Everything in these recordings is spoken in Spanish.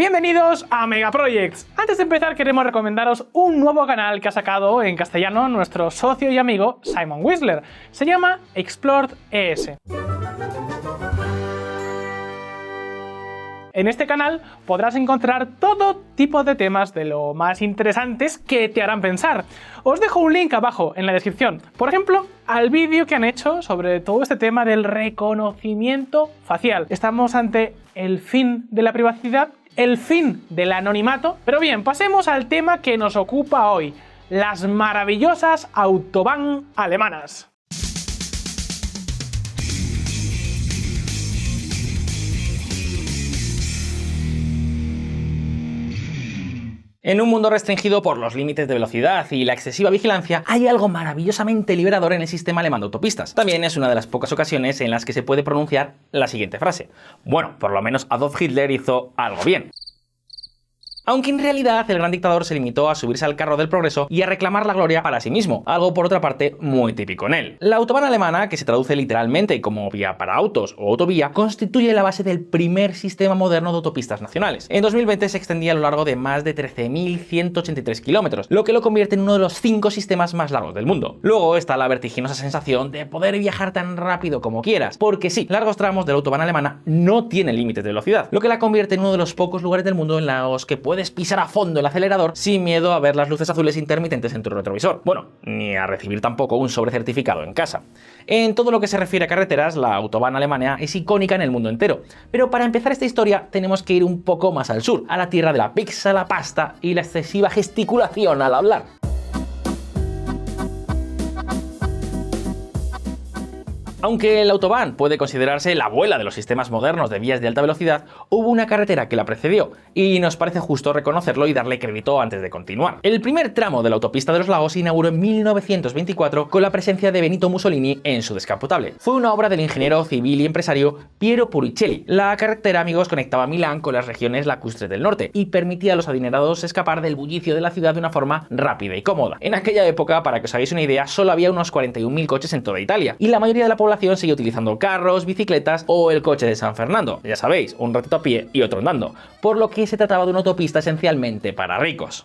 Bienvenidos a Megaprojects. Antes de empezar queremos recomendaros un nuevo canal que ha sacado en castellano nuestro socio y amigo Simon Whistler. Se llama Explored ES. En este canal podrás encontrar todo tipo de temas de lo más interesantes que te harán pensar. Os dejo un link abajo en la descripción, por ejemplo, al vídeo que han hecho sobre todo este tema del reconocimiento facial. Estamos ante el fin de la privacidad, el fin del anonimato. Pero bien, pasemos al tema que nos ocupa hoy, las maravillosas Autobahn alemanas. En un mundo restringido por los límites de velocidad y la excesiva vigilancia, hay algo maravillosamente liberador en el sistema alemán de autopistas. También es una de las pocas ocasiones en las que se puede pronunciar la siguiente frase: bueno, por lo menos Adolf Hitler hizo algo bien. Aunque en realidad el gran dictador se limitó a subirse al carro del progreso y a reclamar la gloria para sí mismo, algo por otra parte muy típico en él. La autobahn alemana, que se traduce literalmente como vía para autos o autovía, constituye la base del primer sistema moderno de autopistas nacionales. En 2020 se extendía a lo largo de más de 13.183 kilómetros, lo que lo convierte en uno de los 5 sistemas más largos del mundo. Luego está la vertiginosa sensación de poder viajar tan rápido como quieras, porque sí, largos tramos de la autobahn alemana no tienen límites de velocidad, lo que la convierte en uno de los pocos lugares del mundo en los que puedes pisar a fondo el acelerador sin miedo a ver las luces azules intermitentes en tu retrovisor. Bueno, ni a recibir tampoco un sobrecertificado en casa. En todo lo que se refiere a carreteras, la autobahn alemana es icónica en el mundo entero. Pero para empezar esta historia tenemos que ir un poco más al sur, a la tierra de la pizza, la pasta y la excesiva gesticulación al hablar. Aunque el autobahn puede considerarse la abuela de los sistemas modernos de vías de alta velocidad, hubo una carretera que la precedió, y nos parece justo reconocerlo y darle crédito antes de continuar. El primer tramo de la autopista de los Lagos se inauguró en 1924 con la presencia de Benito Mussolini en su descapotable. Fue una obra del ingeniero civil y empresario Piero Puricelli. La carretera, amigos, conectaba Milán con las regiones lacustres del norte y permitía a los adinerados escapar del bullicio de la ciudad de una forma rápida y cómoda. En aquella época, para que os hagáis una idea, solo había unos 41.000 coches en toda Italia, y la mayoría de la población sigue utilizando carros, bicicletas o el coche de San Fernando. Ya sabéis, un ratito a pie y otro andando, por lo que se trataba de una autopista esencialmente para ricos.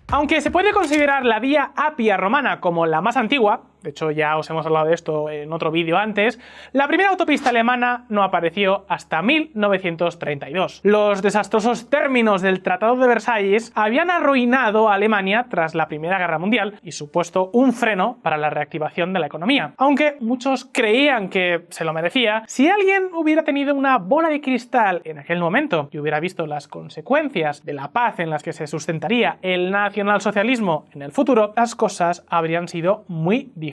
Aunque se puede considerar la vía Apia romana como la más antigua, de hecho ya os hemos hablado de esto en otro vídeo antes, la primera autopista alemana no apareció hasta 1932. Los desastrosos términos del Tratado de Versalles habían arruinado a Alemania tras la Primera Guerra Mundial y supuesto un freno para la reactivación de la economía. Aunque muchos creían que se lo merecía, si alguien hubiera tenido una bola de cristal en aquel momento y hubiera visto las consecuencias de la paz en las que se sustentaría el nacionalsocialismo en el futuro, las cosas habrían sido muy diferentes.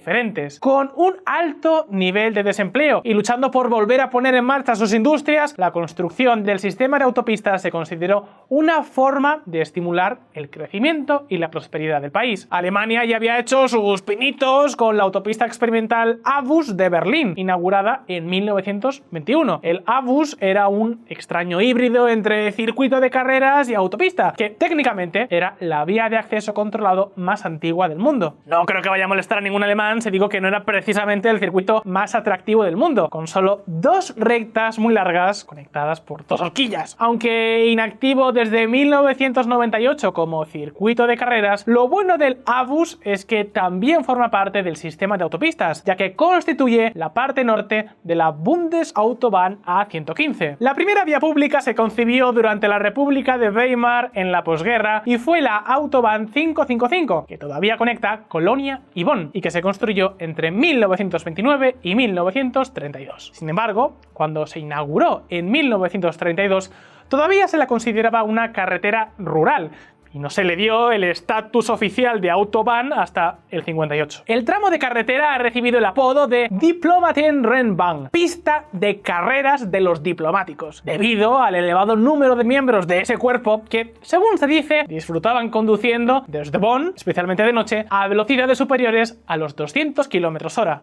Con un alto nivel de desempleo y luchando por volver a poner en marcha sus industrias, la construcción del sistema de autopistas se consideró una forma de estimular el crecimiento y la prosperidad del país. Alemania ya había hecho sus pinitos con la autopista experimental ABUS de Berlín, inaugurada en 1921. El ABUS era un extraño híbrido entre circuito de carreras y autopista, que técnicamente era la vía de acceso controlado más antigua del mundo. No creo que vaya a molestar a ningún alemán si digo que no era precisamente el circuito más atractivo del mundo, con solo 2 rectas muy largas conectadas por 2 horquillas. Aunque inactivo desde 1998 como circuito de carreras, lo bueno del ABUS es que también forma parte del sistema de autopistas, ya que constituye la parte norte de la Bundesautobahn A115. La primera vía pública se concibió durante la República de Weimar en la posguerra y fue la Autobahn 555, que todavía conecta Colonia y Bonn y que se construyó entre 1929 y 1932. Sin embargo, cuando se inauguró en 1932, todavía se la consideraba una carretera rural y no se le dio el estatus oficial de Autobahn hasta el 58. El tramo de carretera ha recibido el apodo de Diplomatenrennbahn, pista de carreras de los diplomáticos, debido al elevado número de miembros de ese cuerpo que, según se dice, disfrutaban conduciendo desde Bonn, especialmente de noche, a velocidades superiores a los 200 km/h.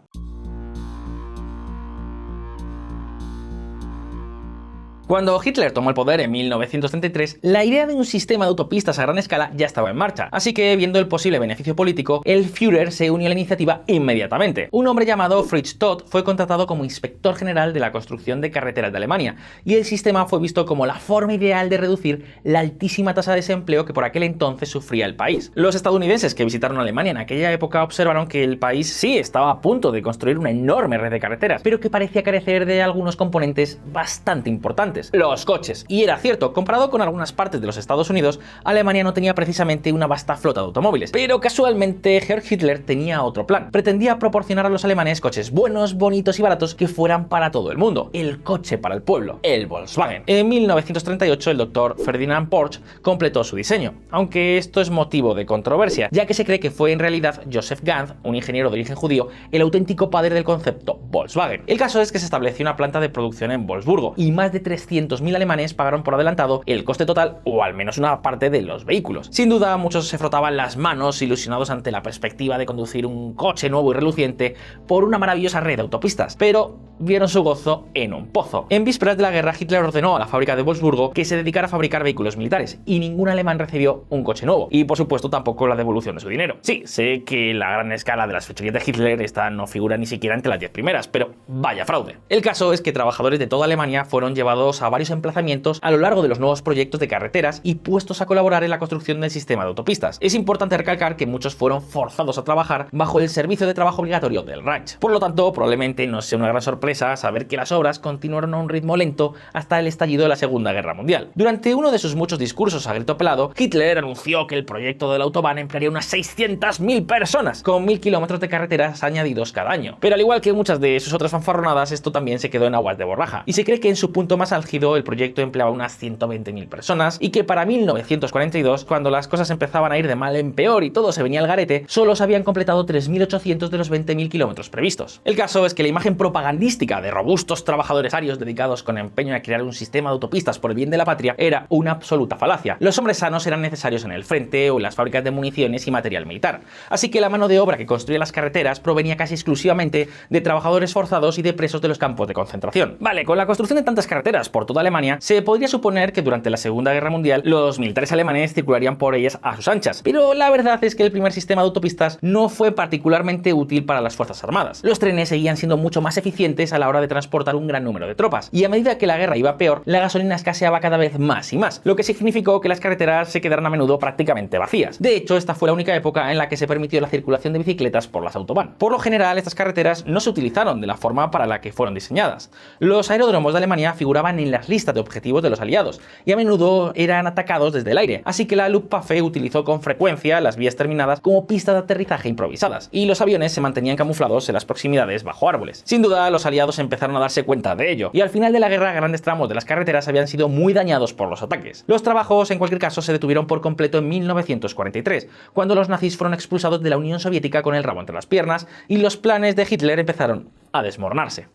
Cuando Hitler tomó el poder en 1933, la idea de un sistema de autopistas a gran escala ya estaba en marcha, así que viendo el posible beneficio político, el Führer se unió a la iniciativa inmediatamente. Un hombre llamado Fritz Todt fue contratado como inspector general de la construcción de carreteras de Alemania, y el sistema fue visto como la forma ideal de reducir la altísima tasa de desempleo que por aquel entonces sufría el país. Los estadounidenses que visitaron Alemania en aquella época observaron que el país sí estaba a punto de construir una enorme red de carreteras, pero que parecía carecer de algunos componentes bastante importantes: los coches. Y era cierto, comparado con algunas partes de los Estados Unidos, Alemania no tenía precisamente una vasta flota de automóviles. Pero casualmente Herr Hitler tenía otro plan. Pretendía proporcionar a los alemanes coches buenos, bonitos y baratos que fueran para todo el mundo. El coche para el pueblo, el Volkswagen. En 1938 el doctor Ferdinand Porsche completó su diseño, aunque esto es motivo de controversia, ya que se cree que fue en realidad Joseph Ganz, un ingeniero de origen judío, el auténtico padre del concepto Volkswagen. El caso es que se estableció una planta de producción en Wolfsburgo y más de 300.000 alemanes pagaron por adelantado el coste total, o al menos una parte, de los vehículos. Sin duda, muchos se frotaban las manos ilusionados ante la perspectiva de conducir un coche nuevo y reluciente por una maravillosa red de autopistas, pero vieron su gozo en un pozo. En vísperas de la guerra, Hitler ordenó a la fábrica de Wolfsburgo que se dedicara a fabricar vehículos militares, y ningún alemán recibió un coche nuevo, y por supuesto tampoco la devolución de su dinero. Sí, sé que la gran escala de las fechorías de Hitler esta no figura ni siquiera entre las 10 primeras, pero vaya fraude. El caso es que trabajadores de toda Alemania fueron llevados a varios emplazamientos a lo largo de los nuevos proyectos de carreteras y puestos a colaborar en la construcción del sistema de autopistas. Es importante recalcar que muchos fueron forzados a trabajar bajo el servicio de trabajo obligatorio del Reich. Por lo tanto, probablemente no sea una gran sorpresa saber que las obras continuaron a un ritmo lento hasta el estallido de la Segunda Guerra Mundial. Durante uno de sus muchos discursos a grito pelado, Hitler anunció que el proyecto de la Autobahn emplearía unas 600.000 personas, con 1.000 kilómetros de carreteras añadidos cada año. Pero al igual que muchas de sus otras fanfarronadas, esto también se quedó en aguas de borraja, y se cree que en su punto más álgido el proyecto empleaba unas 120.000 personas, y que para 1942, cuando las cosas empezaban a ir de mal en peor y todo se venía al garete, solo se habían completado 3.800 de los 20.000 kilómetros previstos. El caso es que la imagen propagandística de robustos trabajadores arios dedicados con empeño a crear un sistema de autopistas por el bien de la patria era una absoluta falacia. Los hombres sanos eran necesarios en el frente o en las fábricas de municiones y material militar, así que la mano de obra que construía las carreteras provenía casi exclusivamente de trabajadores forzados y de presos de los campos de concentración. Vale, con la construcción de tantas carreteras por toda Alemania, se podría suponer que durante la Segunda Guerra Mundial los militares alemanes circularían por ellas a sus anchas, pero la verdad es que el primer sistema de autopistas no fue particularmente útil para las fuerzas armadas. Los trenes seguían siendo mucho más eficientes a la hora de transportar un gran número de tropas, y a medida que la guerra iba peor, la gasolina escaseaba cada vez más y más, lo que significó que las carreteras se quedaron a menudo prácticamente vacías. De hecho, esta fue la única época en la que se permitió la circulación de bicicletas por las autobahn. Por lo general, estas carreteras no se utilizaron de la forma para la que fueron diseñadas. Los aeródromos de Alemania figuraban en las listas de objetivos de los aliados, y a menudo eran atacados desde el aire, así que la Luftwaffe utilizó con frecuencia las vías terminadas como pistas de aterrizaje improvisadas, y los aviones se mantenían camuflados en las proximidades bajo árboles. Sin duda, los aliados empezaron a darse cuenta de ello, y al final de la guerra grandes tramos de las carreteras habían sido muy dañados por los ataques. Los trabajos, en cualquier caso, se detuvieron por completo en 1943, cuando los nazis fueron expulsados de la Unión Soviética con el rabo entre las piernas, y los planes de Hitler empezaron a desmoronarse.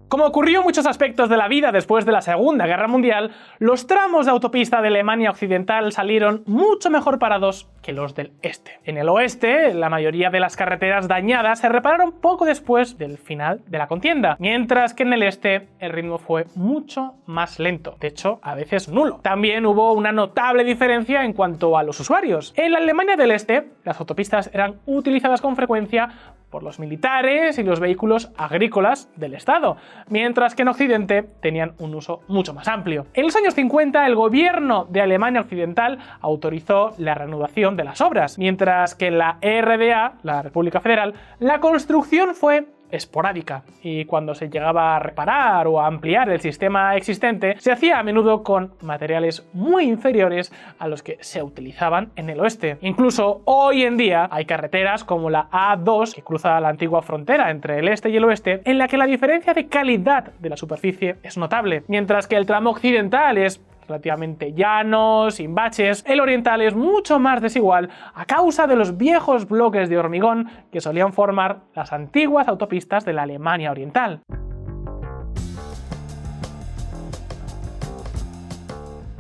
Como ocurrió en muchos aspectos de la vida después de la Segunda Guerra Mundial, los tramos de autopista de Alemania Occidental salieron mucho mejor parados que los del este. En el oeste, la mayoría de las carreteras dañadas se repararon poco después del final de la contienda, mientras que en el este el ritmo fue mucho más lento, de hecho, a veces nulo. También hubo una notable diferencia en cuanto a los usuarios. En la Alemania del este, las autopistas eran utilizadas con frecuencia por los militares y los vehículos agrícolas del Estado, mientras que en Occidente tenían un uso mucho más amplio. En los años 50, el gobierno de Alemania Occidental autorizó la reanudación de las obras, mientras que en la RDA, la República Federal, la construcción fue esporádica, y cuando se llegaba a reparar o a ampliar el sistema existente, se hacía a menudo con materiales muy inferiores a los que se utilizaban en el oeste. Incluso hoy en día hay carreteras como la A2, que cruza la antigua frontera entre el este y el oeste, en la que la diferencia de calidad de la superficie es notable, mientras que el tramo occidental es relativamente llano, sin baches. El oriental es mucho más desigual a causa de los viejos bloques de hormigón que solían formar las antiguas autopistas de la Alemania oriental.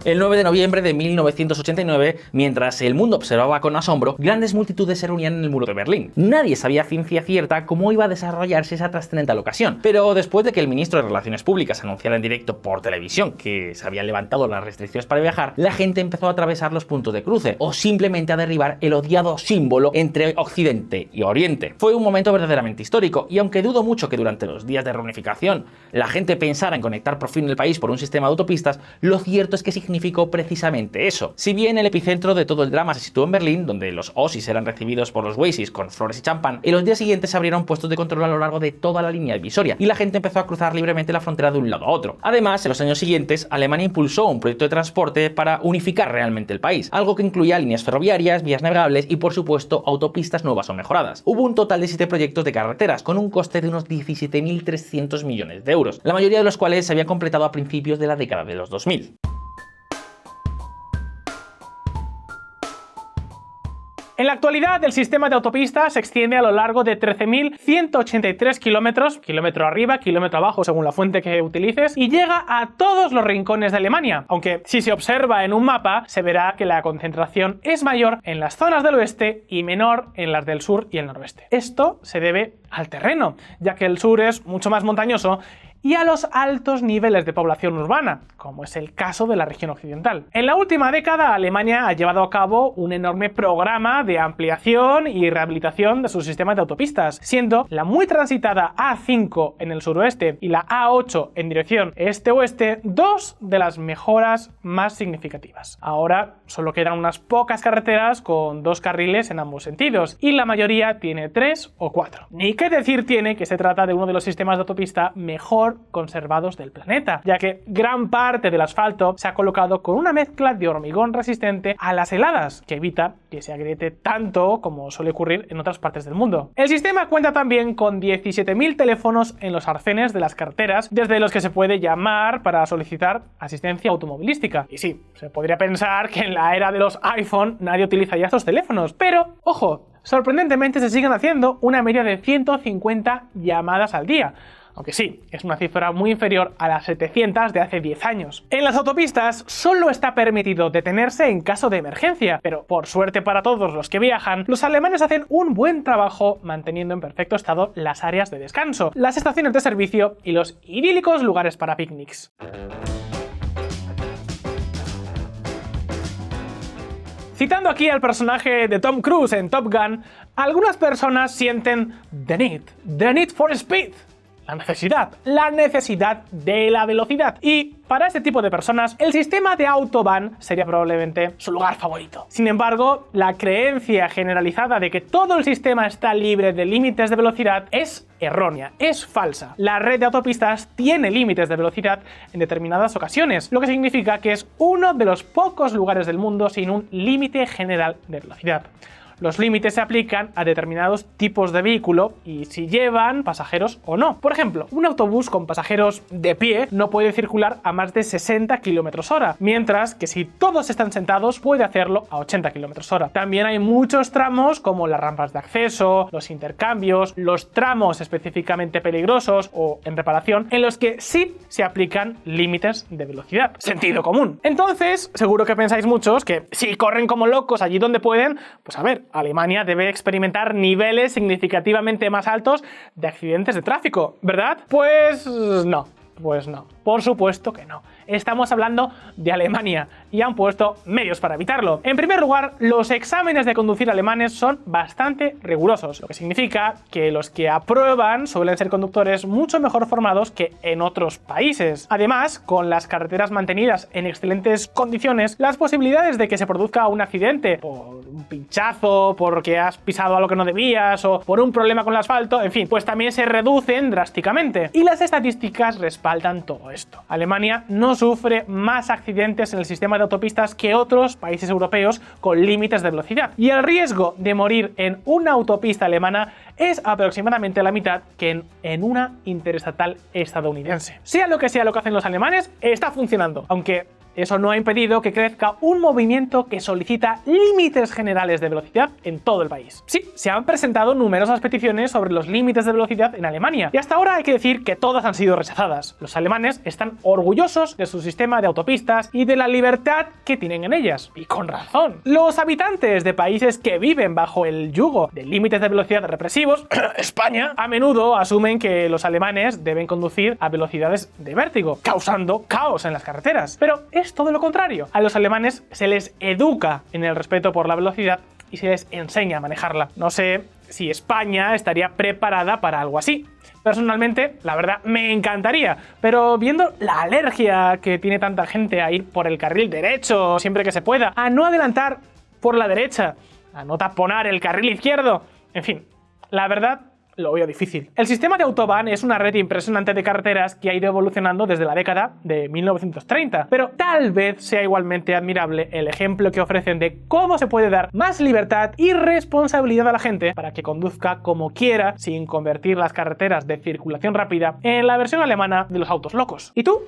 El 9 de noviembre de 1989, mientras el mundo observaba con asombro, grandes multitudes se reunían en el muro de Berlín. Nadie sabía a ciencia cierta cómo iba a desarrollarse esa trascendental ocasión, pero después de que el ministro de Relaciones Públicas anunciara en directo por televisión que se habían levantado las restricciones para viajar, la gente empezó a atravesar los puntos de cruce, o simplemente a derribar el odiado símbolo entre Occidente y Oriente. Fue un momento verdaderamente histórico, y aunque dudo mucho que durante los días de reunificación la gente pensara en conectar por fin el país por un sistema de autopistas, lo cierto es que significó precisamente eso. Si bien el epicentro de todo el drama se situó en Berlín, donde los Ossis eran recibidos por los Weissis con flores y champán, en los días siguientes se abrieron puestos de control a lo largo de toda la línea divisoria, y la gente empezó a cruzar libremente la frontera de un lado a otro. Además, en los años siguientes, Alemania impulsó un proyecto de transporte para unificar realmente el país, algo que incluía líneas ferroviarias, vías navegables y, por supuesto, autopistas nuevas o mejoradas. Hubo un total de 7 proyectos de carreteras, con un coste de unos 17.300 millones de euros, la mayoría de los cuales se habían completado a principios de la década de los 2000. En la actualidad, el sistema de autopistas se extiende a lo largo de 13.183 kilómetros, kilómetro arriba, kilómetro abajo, según la fuente que utilices, y llega a todos los rincones de Alemania, aunque si se observa en un mapa, se verá que la concentración es mayor en las zonas del oeste y menor en las del sur y el noroeste. Esto se debe al terreno, ya que el sur es mucho más montañoso, y a los altos niveles de población urbana, como es el caso de la región occidental. En la última década, Alemania ha llevado a cabo un enorme programa de ampliación y rehabilitación de sus sistemas de autopistas, siendo la muy transitada A5 en el suroeste y la A8 en dirección este-oeste dos de las mejoras más significativas. Ahora solo quedan unas pocas carreteras con 2 carriles en ambos sentidos, y la mayoría tiene 3 o 4. Ni qué decir tiene que se trata de uno de los sistemas de autopista mejor conservados del planeta, ya que gran parte del asfalto se ha colocado con una mezcla de hormigón resistente a las heladas, que evita que se agriete tanto como suele ocurrir en otras partes del mundo. El sistema cuenta también con 17.000 teléfonos en los arcenes de las carreteras, desde los que se puede llamar para solicitar asistencia automovilística. Y sí, se podría pensar que en la era de los iPhone nadie utiliza ya estos teléfonos, pero ojo, sorprendentemente se siguen haciendo una media de 150 llamadas al día. Aunque sí, es una cifra muy inferior a las 700 de hace 10 años. En las autopistas solo está permitido detenerse en caso de emergencia, pero por suerte para todos los que viajan, los alemanes hacen un buen trabajo manteniendo en perfecto estado las áreas de descanso, las estaciones de servicio y los idílicos lugares para picnics. Citando aquí al personaje de Tom Cruise en Top Gun, algunas personas sienten the need for speed. La necesidad de la velocidad. Y para este tipo de personas, el sistema de Autobahn sería probablemente su lugar favorito. Sin embargo, la creencia generalizada de que todo el sistema está libre de límites de velocidad es errónea, es falsa. La red de autopistas tiene límites de velocidad en determinadas ocasiones, lo que significa que es uno de los pocos lugares del mundo sin un límite general de velocidad. Los límites se aplican a determinados tipos de vehículo y si llevan pasajeros o no. Por ejemplo, un autobús con pasajeros de pie no puede circular a más de 60 km/h, mientras que si todos están sentados puede hacerlo a 80 km/h. También hay muchos tramos como las rampas de acceso, los intercambios, los tramos específicamente peligrosos o en reparación, en los que sí se aplican límites de velocidad. Sentido común. Entonces, seguro que pensáis muchos que si corren como locos allí donde pueden, pues a ver, Alemania debe experimentar niveles significativamente más altos de accidentes de tráfico, ¿verdad? Pues no. Por supuesto que no. Estamos hablando de Alemania y han puesto medios para evitarlo. En primer lugar, los exámenes de conducir alemanes son bastante rigurosos, lo que significa que los que aprueban suelen ser conductores mucho mejor formados que en otros países. Además, con las carreteras mantenidas en excelentes condiciones, las posibilidades de que se produzca un accidente por un pinchazo, porque has pisado algo que no debías o por un problema con el asfalto, en fin, pues también se reducen drásticamente. Y las estadísticas respaldan todo esto. Alemania no sufre más accidentes en el sistema de autopistas que otros países europeos con límites de velocidad. Y el riesgo de morir en una autopista alemana es aproximadamente la mitad que en una interestatal estadounidense. Sea lo que hacen los alemanes, está funcionando. Aunque eso no ha impedido que crezca un movimiento que solicita límites generales de velocidad en todo el país. Sí, se han presentado numerosas peticiones sobre los límites de velocidad en Alemania, y hasta ahora hay que decir que todas han sido rechazadas. Los alemanes están orgullosos de su sistema de autopistas y de la libertad que tienen en ellas, y con razón. Los habitantes de países que viven bajo el yugo de límites de velocidad represivos, España, a menudo asumen que los alemanes deben conducir a velocidades de vértigo, causando caos en las carreteras. Pero es todo lo contrario. A los alemanes se les educa en el respeto por la velocidad y se les enseña a manejarla. No sé si España estaría preparada para algo así. Personalmente, la verdad, me encantaría, pero viendo la alergia que tiene tanta gente a ir por el carril derecho siempre que se pueda, a no adelantar por la derecha, a no taponar el carril izquierdo, en fin, la verdad, lo veo difícil. El sistema de Autobahn es una red impresionante de carreteras que ha ido evolucionando desde la década de 1930, pero tal vez sea igualmente admirable el ejemplo que ofrecen de cómo se puede dar más libertad y responsabilidad a la gente para que conduzca como quiera sin convertir las carreteras de circulación rápida en la versión alemana de los autos locos. ¿Y tú?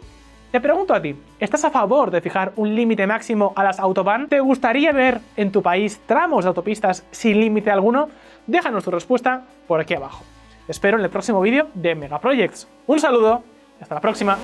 Te pregunto a ti, ¿estás a favor de fijar un límite máximo a las Autobahn? ¿Te gustaría ver en tu país tramos de autopistas sin límite alguno? Déjanos tu respuesta por aquí abajo. Te espero en el próximo vídeo de Megaprojects. Un saludo y hasta la próxima.